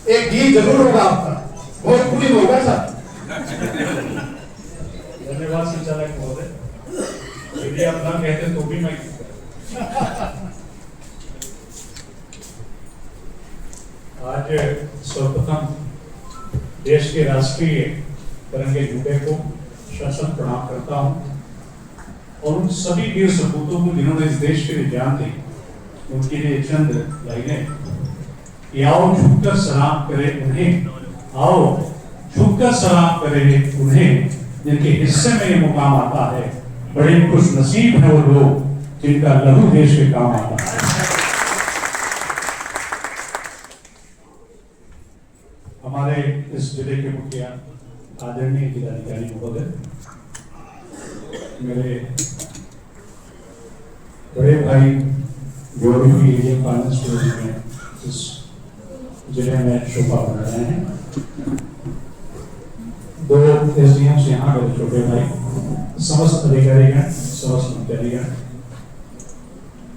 एक गीत जरूर होगा आपका, भोजपुरी में होगा सर। धन्यवाद संचालक महोदय, यदि आप ना कहते तो भी मैं आज सर्वप्रथम देश के राष्ट्रीय तिरंगे झंडे को शासन प्रणाम करता हूं और उन सभी वीर सपूतों को जिन्होंने इस देश के लिए जान दी, उनके लिए चंद लाइनें। आओ झुककर सलाम करें उन्हें, आओ झुककर सलाम करें उन्हें जिनके हिस्से में ये मुकाम आता है। बड़े खुश नसीब है वो लोग जिनका लहू देश के काम आता है। हमारे इस जिले के मुखिया आदरणीय जिलाधिकारी महोदय, मेरे बड़े भाई जो भी एरिया फाइनेंस में इस जिले में शोभा बना रहे हैं, दो एसडीएम से यहाँ मेरे छोटे भाई, समस्त अधिकारीगण, समस्त कर्मचारीगण।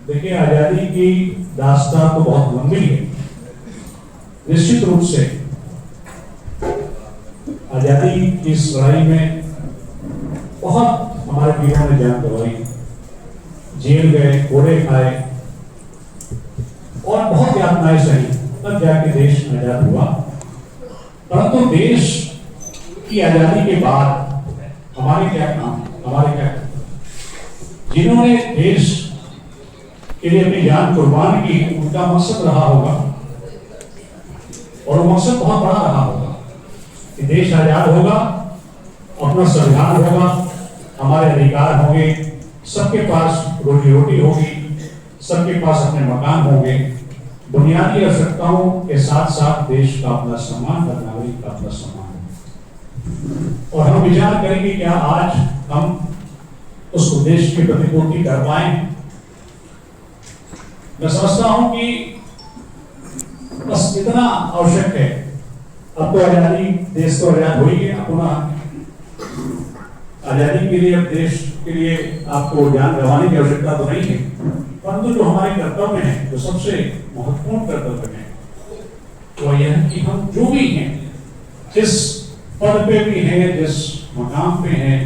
देखिए, आजादी की दास्तान तो बहुत लंबी है। निश्चित रूप से आजादी की इस लड़ाई में बहुत हमारे वीरों ने जान गंवाई, जेल गए, कोड़े खाए और बहुत यातनाएं सही, तब जाके देश आजाद हुआ। परंतु देश की आजादी के बाद हमारे क्या काम, हमारे क्या जिन्होंने देश के लिए अपनी जान कुर्बान की, उनका मकसद रहा होगा और वो मकसद बहुत बड़ा रहा होगा कि देश आजाद होगा, अपना संविधान होगा, हमारे अधिकार होंगे, सबके पास रोजी रोटी होगी, सबके पास अपने मकान होंगे, बुनियादी आवश्यकताओं के साथ साथ देश का अपना सम्मान, हर नागरिक का अपना सम्मान। और हम विचार करेंगे क्या आज हम उस उद्देश्य की प्रतिपूर्ति कर पाए। मैं समझता हूं कि बस इतना आवश्यक है। अब तो आजादी, देश तो आजाद हो ही गया, पुनः आजादी के लिए, अब देश के लिए आपको जान गंवाने की आवश्यकता तो नहीं है, परंतु जो हमारे कर्तव्य हैं, जो सबसे महत्वपूर्ण कर्तव्य है, वो यह है कि हम जो भी हैं, जिस पद पे भी हैं, जिस मकाम पे हैं,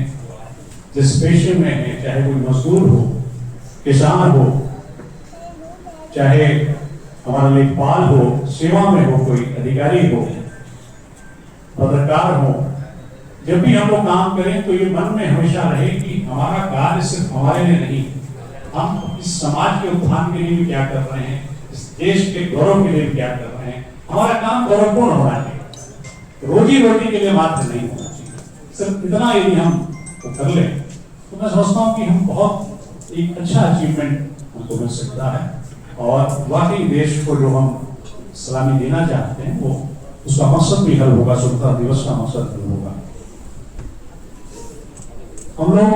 जिस पेशे में हैं, चाहे कोई मजदूर हो, किसान हो, चाहे हमारा लेखपाल हो, सेवा में हो, कोई अधिकारी हो, पत्रकार हो, जब भी हम लोग काम करें तो ये मन में हमेशा रहे कि हमारा कार्य सिर्फ हमारे लिए नहीं, हम इस समाज के उत्थान के लिए भी क्या कर रहे हैं, इस देश के गौरव के लिए भी क्या कर रहे हैं। हमारा काम गौरवपूर्ण होना चाहिए, रोजी रोटी के लिए मात्र नहीं होना चाहिए। सिर्फ इतना यदि हम कर लें तो मैं समझता हूँ कि हम बहुत एक अच्छा अचीवमेंट हमको मिल सकता है। और वाकई देश को जो हम सलामी देना चाहते हैं, वो उसका मकसद भी हल होगा, स्वतंत्रता दिवस का मकसद हल होगा। हम लोग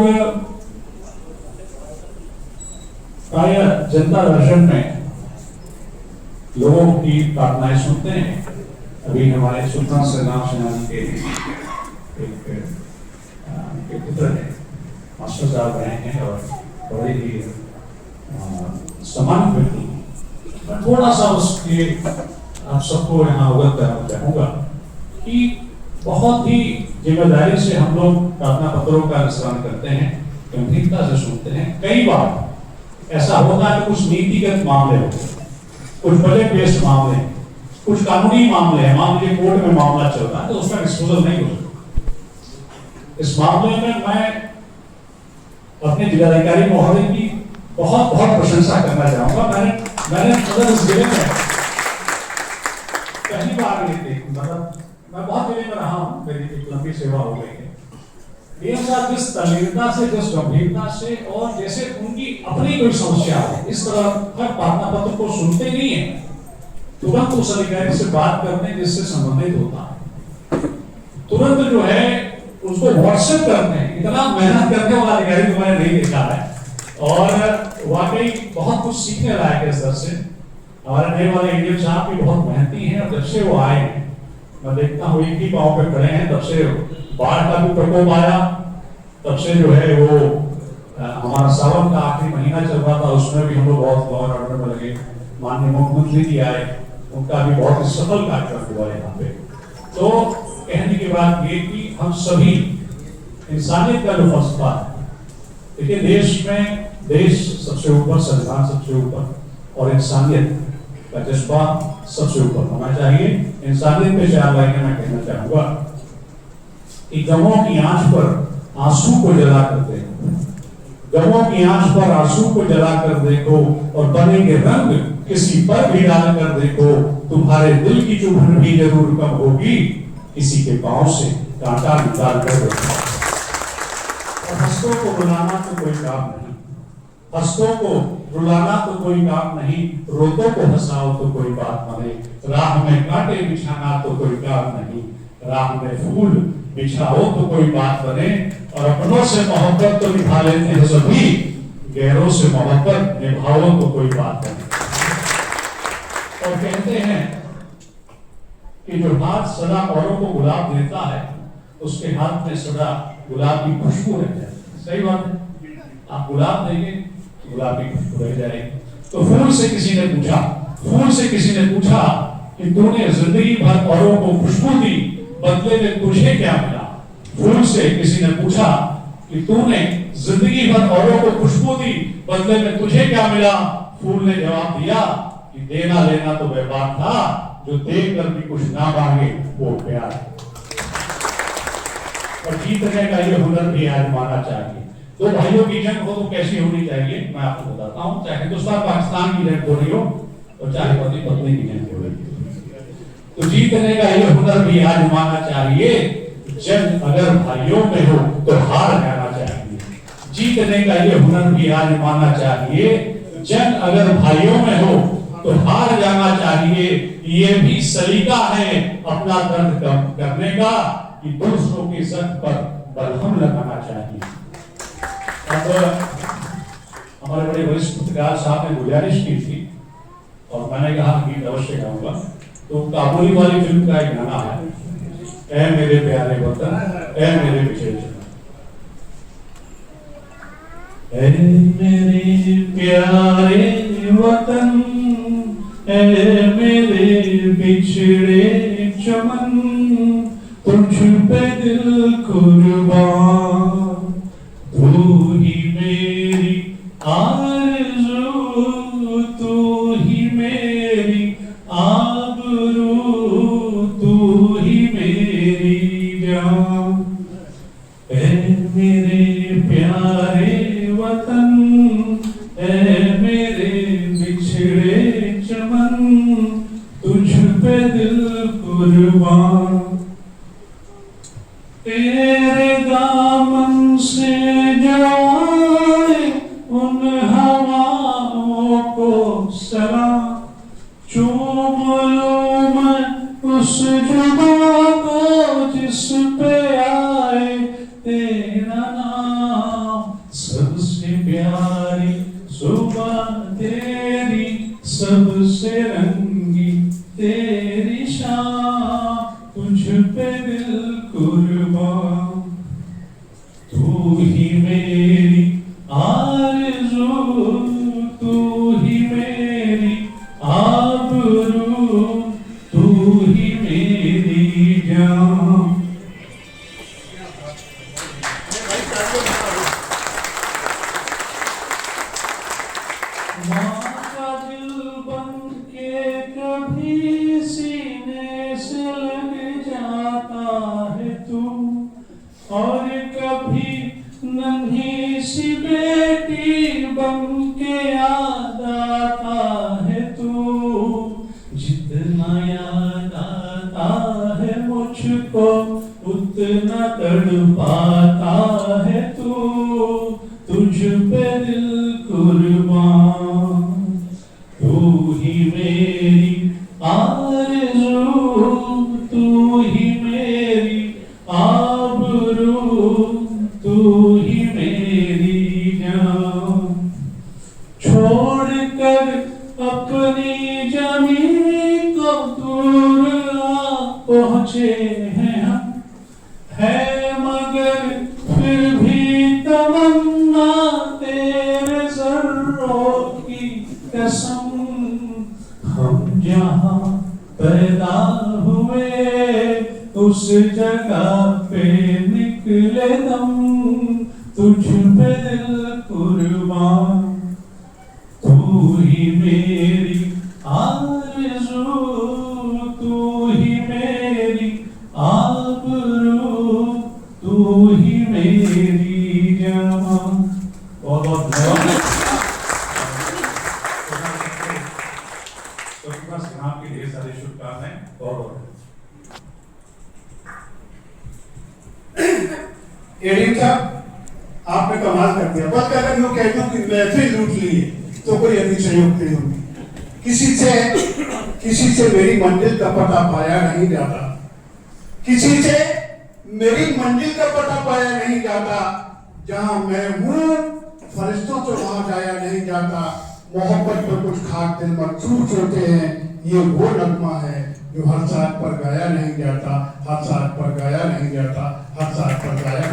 प्राय जनता दर्शन में लोगों की प्रार्थनाएं सुनते हैं। अभी हमारे सुल्तान संग्राम सेनानी के पुत्र हैं, मास्टर साहब रहे हैं और बड़े ही सम्मानित व्यक्ति हैं। मैं थोड़ा सा उसके आप सबको यहाँ अवगत कराना चाहूंगा कि बहुत ही जिम्मेदारी से हम लोग प्रार्थना पत्रों का अनुसरण करते हैं, गंभीरता से सुनते हैं। कई बार ऐसा होता है कि कुछ नीतिगत मामले होते हैं, कुछ बजट बेस्ड मामले, कुछ कानूनी मामले हैं, मान लीजिए कोर्ट में मामला चल रहा है तो उसका डिस्पोजल नहीं हो सकता। इस मामले में मैं अपने जिलाधिकारी महोदय की बहुत बहुत प्रशंसा करना चाहूंगा। मैंने मतलब इस जिले में पहली बार मतलब मैं बहुत जिले में रहा हूँ, मेरी एक लंबी सेवा हो गई है। डीएम साहब जिस तल्लीनता से, जिस गंभीरता से और जैसे उनकी अपनी कोई समस्या है, इस तरह हर प्रार्थना पत्र को सुनते नहीं है, तुरंत उस अधिकारी से बात करने जिससे संबंधित होता है, तुरंत जो है उसको व्हाट्सएप करते हैं। इतना मेहनत करने वाला अधिकारी तो मैंने नहीं देखा है और वाकई बहुत कुछ सीखने लायक है इस तरह से। हमारे नए वाले एडीएम साहब भी बहुत मेहनती हैं और जब से वो आए हैं मैं देखता हूँ एक ही पाँव पे खड़े हैं। तब से बाढ़ का भी प्रकोप आया, तब से जो है वो हमारा सावन का आखिरी महीना चल रहा था, उसमें भी हम लोग बहुत लॉ एंड ऑर्डर में लगे। माननीय मुख्यमंत्री जी आए, उनका भी बहुत सफल कार्यक्रम हुआ यहाँ पे। तो कहने की बात ये कि हम सभी इंसानियत का जो फलसफा है, देखिए देश सबसे ऊपर, संविधान सबसे ऊपर और इंसानियत का जज्बा सबसे ऊपर होना चाहिए। इंसानियत पे 4 लाइनें मैं कहना चाहूंगा कि गमों की आंच पर आंसू को जला कर देखो, गमों की आंच पर आंसू को जला कर देखो और बनेंगे रंग किसी पर भी डाल कर देखो, तुम्हारे दिल की चुभन भी जरूर कम होगी किसी के पांव से कांटा निकाल कर देखो। और हंसों को रुलाना तो कोई काम नहीं, हंसों को रुलाना तो कोई काम नहीं, रोतों को हंसाओ तो कोई बात बने, राह में कांटे बिछाना तो कोई काम नहीं, राह में फूल बिछाओ तो कोई बात बने, और अपनों से मोहब्बत तो निभा लेते हैं सभी, गैरों से मोहब्बत निभाओ तो कोई बात बने। और कहते हैं कि जो हाथ सदा औरों को गुलाब देता है, उसके हाथ में सदा गुलाब की खुशबू रह जाती है। सही बात है, आप गुलाब देंगे गुलाब की खुशबू रह जाएगी। तो फूल से किसी ने पूछा कि तूने जिंदगी भर औरों को खुशबू दी, बदले में तुझे क्या मिला? फूल से किसी ने पूछा कि तूने जिंदगी भर औरों को खुशबू दी, बदले में तुझे क्या मिला? फूल ने जवाब दिया कि देना लेना तो व्यापार था, जो देकर भी कुछ ना मांगे वो प्यार है। और जीतने का ये हुनर भी आजमाना चाहिए। दो भाइयों की जंग हो तो कैसी होनी चाहिए मैं आपको बताता हूँ, चाहे हिंदुस्तान पाकिस्तान की जंग हो रही हो और चाहे पति पत्नी की जंग हो रही हो, तो जीतने का ये हुनर भी आजमाना चाहिए। जंग अगर भाइयों में हो तो हार जाना चाहिए, जीतने का ये हुनर भी आजमाना चाहिए। जंग अगर भाइयों में हो तो हार जाना चाहिए, ये भी सलीका है अपना दर्द कम करने का, कि दूसरों की जख्म पर बलहम लगाना चाहिए। अब हमारे बड़े वरिष्ठ पत्रकार साहब ने गुजारिश की थी और मैंने कहा गीत अवश्य गाऊंगा, तो काबुली वाली फिल्म का एक गाना है, ऐ मेरे प्यारे वतन ऐ मेरे पिछड़े जन, ऐ मेरे प्यारे वतन ऐ मेरे बिछड़े चमन, तुझ पे दिल कुर्बान, तू ही मेरी आरज़ू, तू ही मेरी आबरू, तू ही मेरी जान, ऐ मेरे प्यारे वतन ऐ मेरे बिछड़े चमन, तुझ पे दिल कुर्बान, तेरे दामन से जाए उन हवाओं को सलाम, चूम लूं मैं उस जुबां को जिस पे आए तेरा नाम, सबसे प्यारी सुबह तेरी, सबसे रंगी तेरी शाम, तुझ पे दिल कुर्बान, तू ही मेरी आरज़ू, तू ही मेरी आबरू, तू ही मेरी जान। माँ का दिल बन के कभी सीने से लग जाता है तू, और कभी नन्ही सी बेटी बन के याद आता है तू, जितना याद आता है मुझको उतना तड़पाता है तू, तुझ पे दिल कुर्बान, तू ही मेरी आरज़ू, तू ही मेरी आबरू, तू ही मेरी जान, छोड़कर अपनी जमीन को दूर आ पहुँचे हैं हम, है मगर फिर भी तमन्ना तेरे ज़र्रों की कसम, हम जहाँ पैदा हुए उस जगह पे निकले दम, तुझ पे दिल कुर्बान, तू ही मेरी आरज़ू, तू ही मेरी आबरू, तू ही मेरी जान। बहुत बहुत धन्यवाद। तो बस आपके ढेर सारी शुभकामनाएं। बहुत एडिम साहब, आपने कमाल कर दिया। बस अगर मैं कहता हूँ कि महफिल लूट ली है तो कोई अतिशयोक्ति नहीं होगी। किसी से मेरी मंजिल का पता पाया नहीं जाता, किसी से मेरी मंजिल का पता पाया नहीं जाता। जहां मैं हूँ फरिश्तों से वहां जाया नहीं जाता। मोहब्बत पर कुछ खास दिल मखसूस होते हैं, ये वो नगमा है जो हर साथ पर गाया नहीं जाता, हर साथ पर गाया नहीं जाता, हर साथ पर गाया